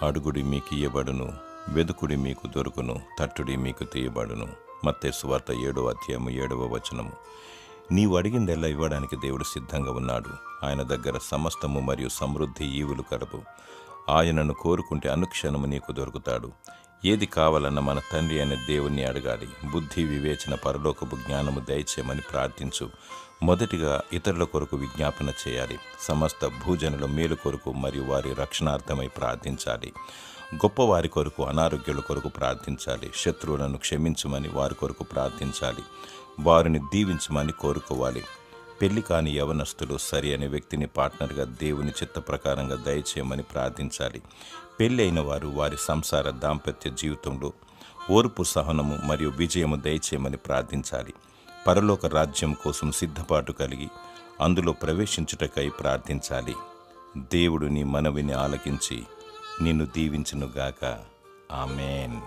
అడుగుడి మీకు ఇయ్యబడును, వెదుకుడి మీకు దొరుకును, తట్టుడి మీకు తీయబడును. మత్తయి సువార్త 7వ అధ్యాయం 7వ వచనము. నీవు అడిగిందెల్లా ఇవ్వడానికి దేవుడు సిద్ధంగా ఉన్నాడు. ఆయన దగ్గర సమస్తము మరియు సమృద్ధి ఈవులు కలవు. ఆయనను కోరుకుంటే అనుక్షణము నీకు దొరుకుతాడు. ఏది కావాలన్న మన తండ్రి అనే దేవుణ్ణి అడగాలి. బుద్ధి, వివేచన, పరలోకపు జ్ఞానము దయచేయమని ప్రార్థించు. మొదటిగా ఇతరుల కొరకు విజ్ఞాపన చేయాలి. సమస్త భూజనుల మేలు కొరకు మరియు వారి రక్షణార్థమై ప్రార్థించాలి. గొప్పవారి కొరకు, అనారోగ్యుల కొరకు ప్రార్థించాలి. శత్రువులను క్షమించమని వారి కొరకు ప్రార్థించాలి. వారిని దీవించమని కోరుకోవాలి. పెళ్లి కాని యవనస్తులు సరి అనే వ్యక్తిని పార్ట్నర్గా దేవుని చిత్త ప్రకారంగా దయచేయమని ప్రార్థించాలి. పెళ్ళి అయిన వారు వారి సంసార దాంపత్య జీవితంలో ఓర్పు, సహనము మరియు విజయము దయచేయమని ప్రార్థించాలి. పరలోక రాజ్యం కోసం సిద్ధపాటు కలిగి అందులో ప్రవేశించుటకై ప్రార్థించాలి. దేవుడు నీ మనవిని ఆలకించి నిన్ను దీవించునుగాక. ఆమేన్.